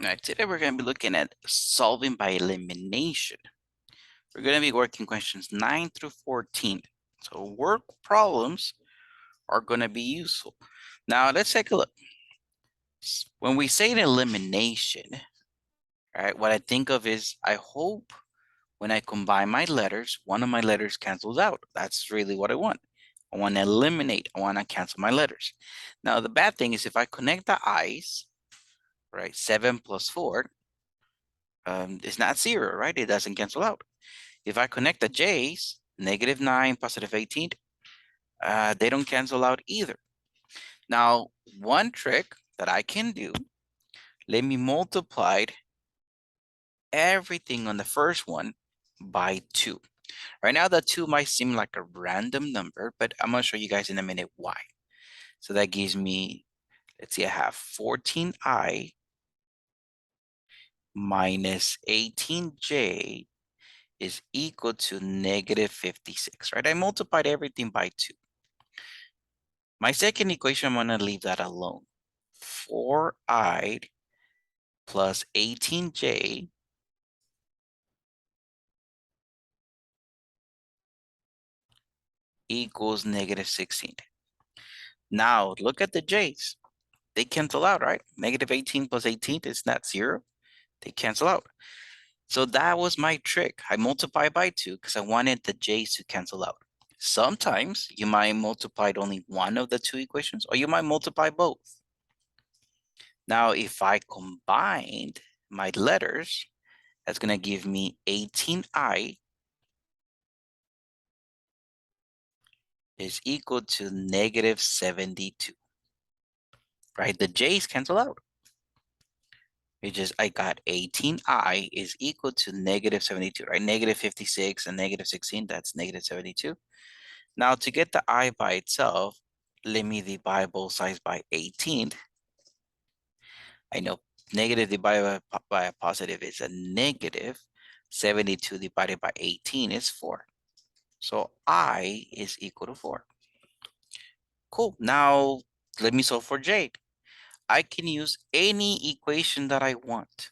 All right, today we're going to be looking at solving by elimination. We're going to be working questions 9 through 14. So work problems are going to be useful. Now let's take a look. When we say an elimination, right, what I think of is I hope when I combine my letters, one of my letters cancels out. That's really what I want. I want to eliminate. I want to cancel my letters. Now the bad thing is if I connect the i's, right, 7 plus 4, it's not 0, right? It doesn't cancel out. If I connect the j's, -9, +18, they don't cancel out either. Now, one trick that I can do, let me multiply everything on the first one by 2. Right now, the 2 might seem like a random number, but I'm going to show you guys in a minute why. So that gives me, let's see, I have 14i minus 18j is equal to -56, right? I multiplied everything by 2. My second equation, I'm going to leave that alone. 4i plus 18j equals -16. Now, look at the j's. They cancel out, right? -18 plus 18 is not 0. They cancel out. So that was my trick. I multiplied by 2 because I wanted the j's to cancel out. Sometimes you might multiply only one of the two equations, or you might multiply both. Now, if I combined my letters, that's going to give me 18i is equal to -72, right? The j's cancel out. I got 18i is equal to -72, right? -56 and -16, that's -72. Now to get the I by itself, let me divide both sides by 18. I know negative divided by a positive is a negative. 72 divided by 18 is 4. So I is equal to 4. Cool. Now let me solve for J. I can use any equation that I want.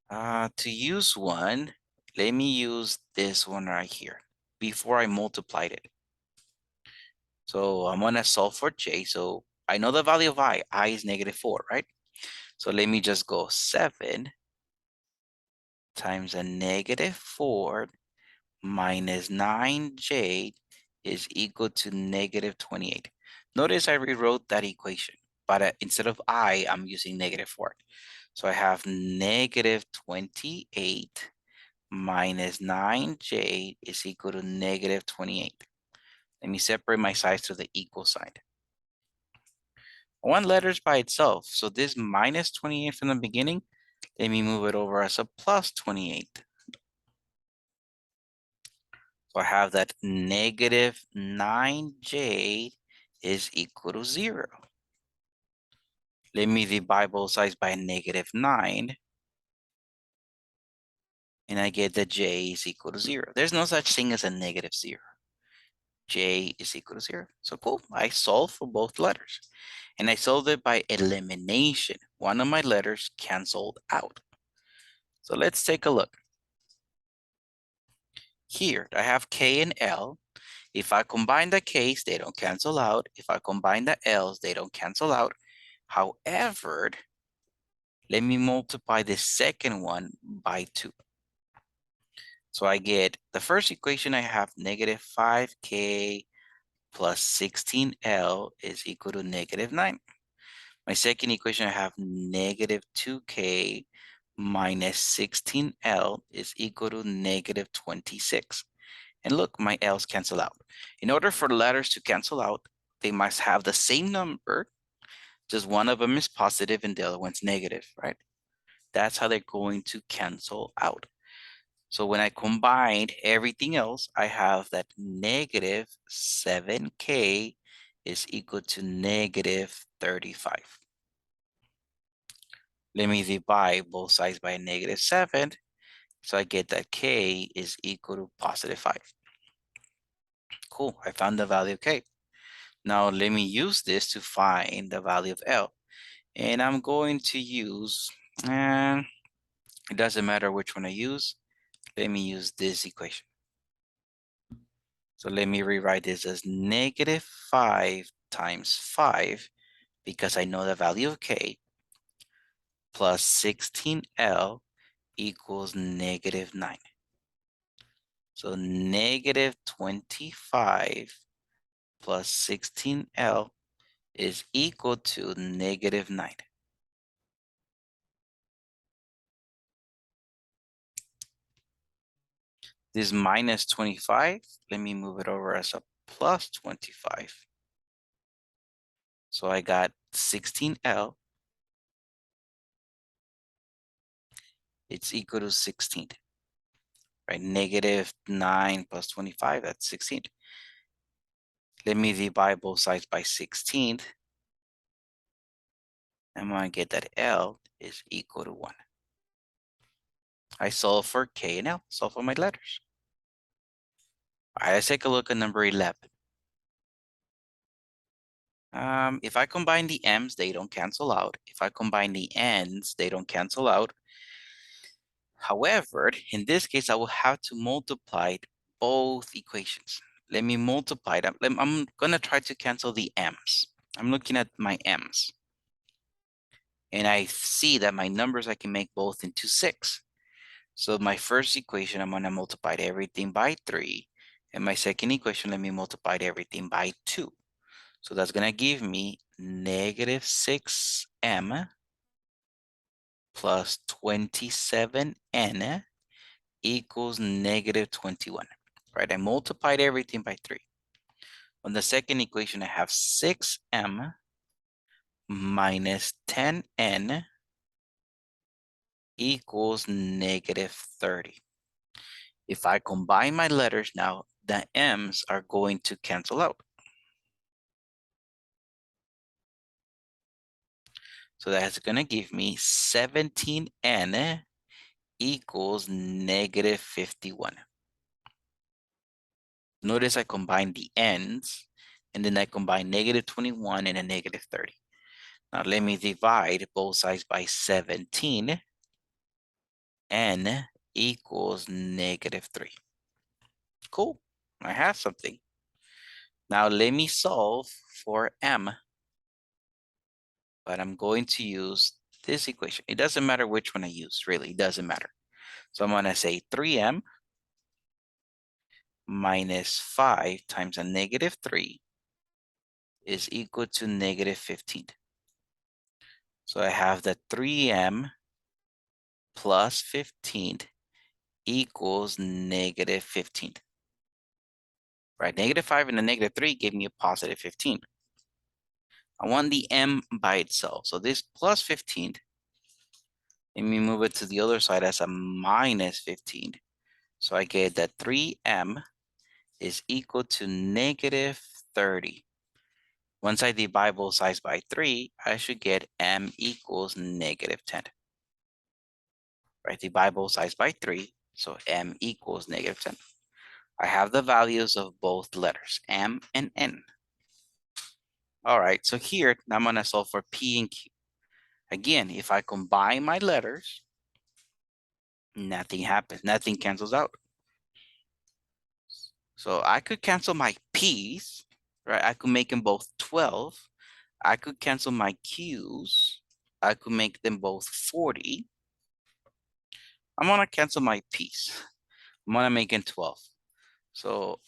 To use one, let me use this one right here before I multiplied it. So I'm gonna solve for J. So I know the value of I is -4, right? So let me just go 7 times a -4 minus 9j is equal to -28. Notice I rewrote that equation, but instead of I'm using -4. So I have -28 minus 9j is equal to -28. Let me separate my sides to the equal sign. One letter is by itself, so this -28 from the beginning, let me move it over as a +28. So I have that -9j is equal to 0. Let me divide both sides by -9. And I get that j is equal to 0. There's no such thing as a -0. J is equal to 0. So cool, I solved for both letters. And I solved it by elimination. One of my letters canceled out. So let's take a look. Here, I have K and L. If I combine the K's, they don't cancel out. If I combine the L's, they don't cancel out. However, let me multiply the second one by 2. So I get the first equation, I have -5K plus 16L is equal to -9. My second equation, I have -2K minus 16L is equal to -26. And look, my L's cancel out. In order for letters to cancel out, they must have the same number, just one of them is positive and the other one's negative, right? That's how they're going to cancel out. So when I combined everything else, I have that -7K is equal to -35. Let me divide both sides by -7. So I get that K is equal to +5. Cool, I found the value of K. Now let me use this to find the value of L. And I'm going to use, and it doesn't matter which one I use. Let me use this equation. So let me rewrite this as -5 times 5, because I know the value of k, plus 16L equals -9. So -25 plus 16L is equal to -9. This minus 25, let me move it over as a plus 25. So I got 16L, it's equal to 16, right? -9 plus 25, that's 16. Let me divide both sides by 16. I'm gonna get that L is equal to 1. I solve for K and L, solve for my letters. All right, let's take a look at number 11. If I combine the M's, they don't cancel out. If I combine the N's, they don't cancel out. However, in this case, I will have to multiply both equations. Let me multiply them. I'm gonna try to cancel the M's. I'm looking at my M's. And I see that my numbers, I can make both into 6. So my first equation, I'm gonna multiply everything by 3. And my second equation, let me multiply everything by 2. So that's gonna give me -6m plus 27n equals -21. Right, I multiplied everything by 3. On the second equation, I have 6m minus 10n equals -30. If I combine my letters now, the m's are going to cancel out. So that's going to give me 17n equals -51. Notice I combine the n's, and then I combine -21 and a -30. Now let me divide both sides by 17. N equals -3. Cool, I have something. Now let me solve for M, but I'm going to use this equation. It doesn't matter which one I use, really, it doesn't matter. So I'm gonna say 3M minus 5 times a -3 is equal to -15. So I have that 3M plus 15 equals -15. Right, -5 and a -3 gave me a positive 15. I want the M by itself. So this plus 15, let me move it to the other side as a minus 15. So I get that 3M is equal to -30. Once I divide both sides by 3, I should get M equals -10. Right, divide both sides by 3, so M equals -10. I have the values of both letters, M and N. All right, so here, now I'm gonna solve for P and Q. Again, if I combine my letters, nothing happens, nothing cancels out. So I could cancel my P's, right? I could make them both 12. I could cancel my Q's. I could make them both 40. I'm gonna cancel my P's. I'm gonna make it 12. So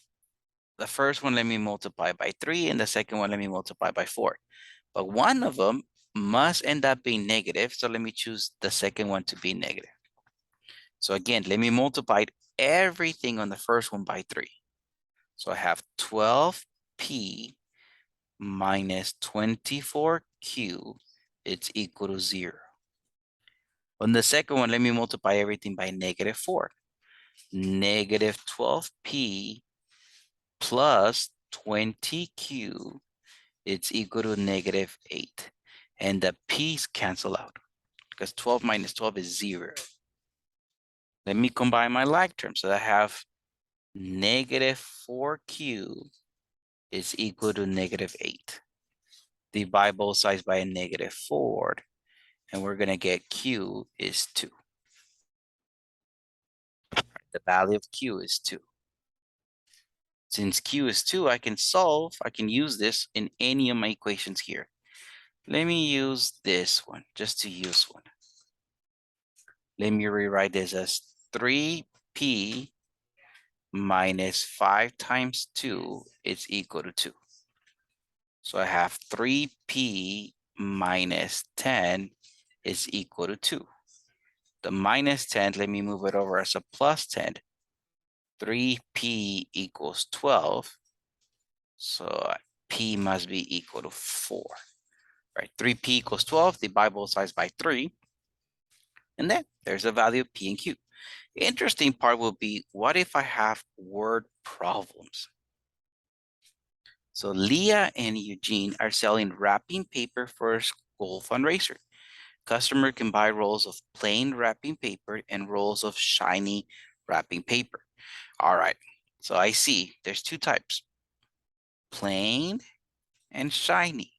the first one, let me multiply by 3, and the second one, let me multiply by 4. But one of them must end up being negative, so let me choose the second one to be negative. So again, let me multiply everything on the first one by 3. So I have 12p minus 24q, it's equal to 0. On the second one, let me multiply everything by -4. -12p plus 20q, it's equal to -8. And the p's cancel out because 12 minus 12 is 0. Let me combine my like terms. So I have -4q is equal to -8. divide both sides by a -4, and we're gonna get Q is 2. The value of Q is 2. Since Q is 2, I can use this in any of my equations here. Let me use this one, just to use one. Let me rewrite this as 3P minus 5 times 2 is equal to 2. So I have 3P minus 10 is equal to 2. The minus 10, let me move it over as a plus 10. 3P equals 12. So P must be equal to 4. Right, 3P equals 12, divide both sides by 3. And then there's the value of P and Q. The interesting part will be, what if I have word problems? So Leah and Eugene are selling wrapping paper for a school fundraiser. Customer can buy rolls of plain wrapping paper and rolls of shiny wrapping paper. All right, so I see there's 2 types, plain and shiny.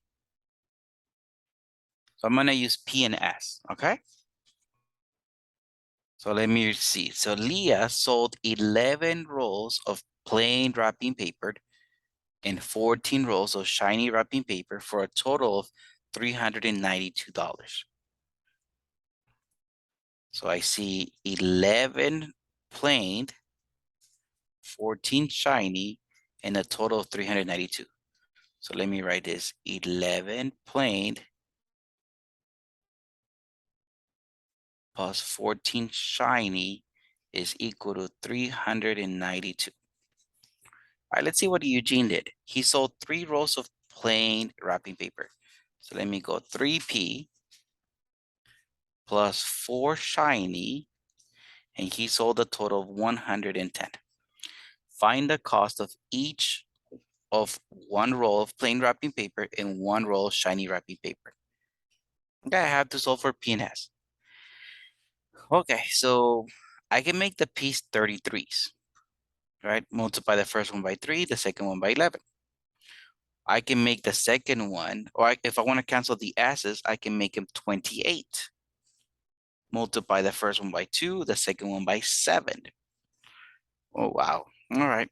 So I'm gonna use P and S, okay? So let me see. So Leah sold 11 rolls of plain wrapping paper and 14 rolls of shiny wrapping paper for a total of $392. So I see 11 plain, 14 shiny, and a total of 392. So let me write this, 11 plain plus 14 shiny is equal to 392. All right, let's see what Eugene did. He sold 3 rolls of plain wrapping paper. So let me go 3P plus 4 shiny, and he sold a total of 110. Find the cost of each of 1 roll of plain wrapping paper and 1 roll of shiny wrapping paper. Okay, I have to solve for P and S. Okay, so I can make the piece 33s, right? Multiply the first one by 3, the second one by 11. I can make the second one, or if I want to cancel the S's, I can make them 28. Multiply the first one by 2, the second one by 7. Oh, wow. All right.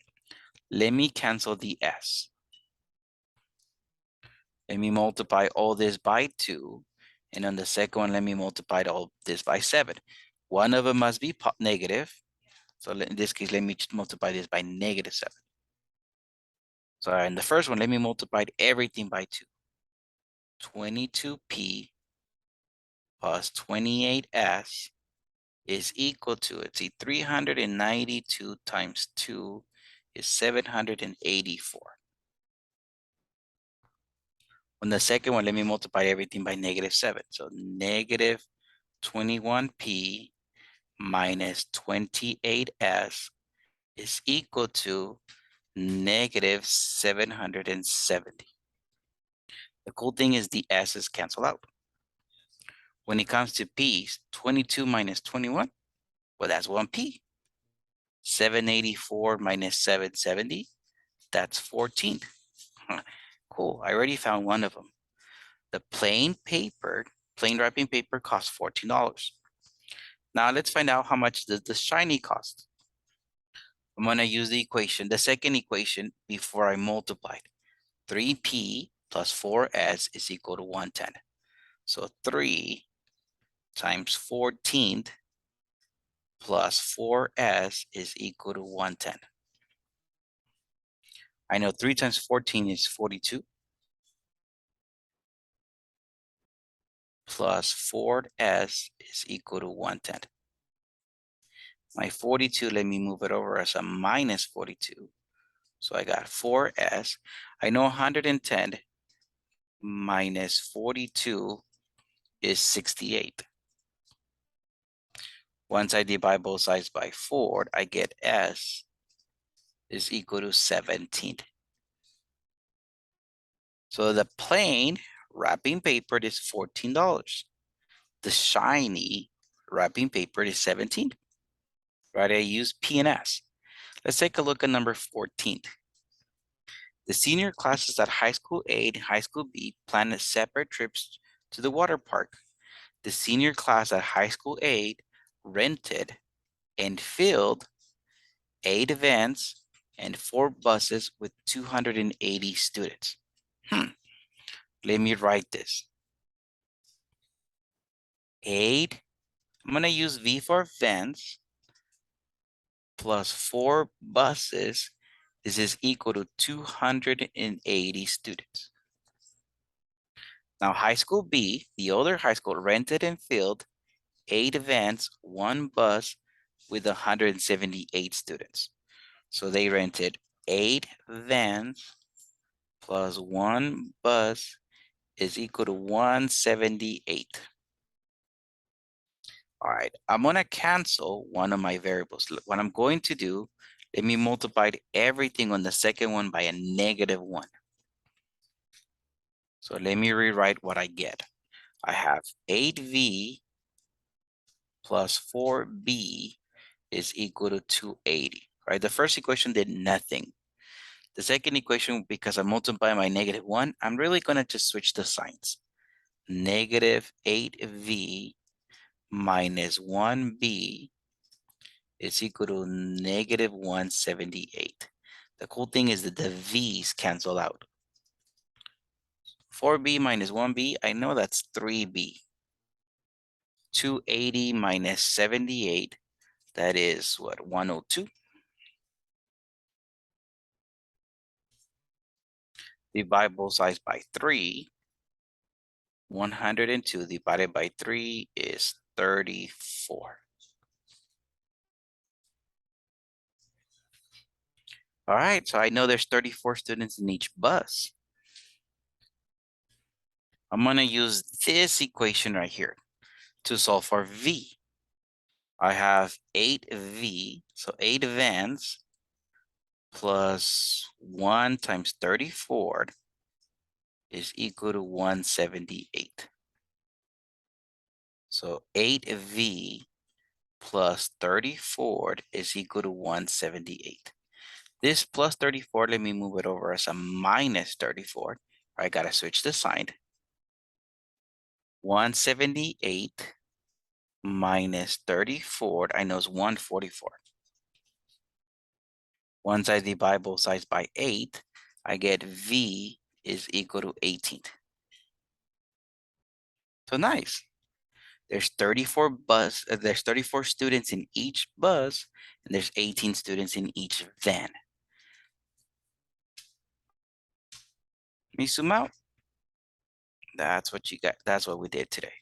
Let me cancel the S. Let me multiply all this by 2. And on the second one, let me multiply all this by 7. One of them must be negative. So in this case, let me just multiply this by -7. So in the first one, let me multiply everything by 2. 22P plus 28S is equal to, let's see, 392 times 2 is 784. On the second one, let me multiply everything by -7. So negative 21P minus 28S is equal to negative 770. The cool thing is the S's cancel out. When it comes to P's, 22 minus 21, well, that's 1P. 784 minus 770, that's 14. Cool, I already found one of them. The plain wrapping paper costs $14. Now let's find out how much does the shiny cost. I'm gonna use the equation, the second equation before I multiplied. 3P plus 4S is equal to 110. So 3 times 14 plus 4S is equal to 110. I know 3 times 14 is 42. Plus 4S is equal to 110. My 42, let me move it over as a minus 42. So I got 4S. I know 110 minus 42 is 68. Once I divide both sides by 4, I get S is equal to 17. So the plain wrapping paper is $14. The shiny wrapping paper is 17. Right, I use P and S. Let's take a look at number 14. The senior classes at high school A and high school B planned separate trips to the water park. The senior class at high school A rented and filled 8 vans and 4 buses with 280 students. Let me write this. 8, I'm going to use V for vans, plus 4 buses. This is equal to 280 students. Now, high school B, the older high school, rented and filled 8 vans, 1 bus with 178 students. So they rented 8 vans plus 1 bus is equal to 178. All right, I'm gonna cancel one of my variables. What I'm going to do, let me multiply everything on the second one by a -1. So let me rewrite what I get. I have 8V plus 4B is equal to 280, right? The first equation did nothing. The second equation, because I multiply by -1, I'm really gonna just switch the signs. -8V minus 1B is equal to -178. The cool thing is that the V's cancel out. 4B minus 1B, I know that's 3B. 280 minus 78, that is what, 102? Divide both sides by 3. 102 divided by 3 is 34. All right, so I know there's 34 students in each bus. I'm gonna use this equation right here to solve for V. I have 8V, so 8 vans plus 1 times 34 is equal to 178. So 8V plus 34 is equal to 178. This plus 34, let me move it over as a minus 34. I gotta switch the sign. 178 minus 34, I know it's 144. Once I divide both sides by 8, I get V is equal to 18. So nice. There's 34 students in each bus, and there's 18 students in each van. Let me zoom out. That's what you got. That's what we did today.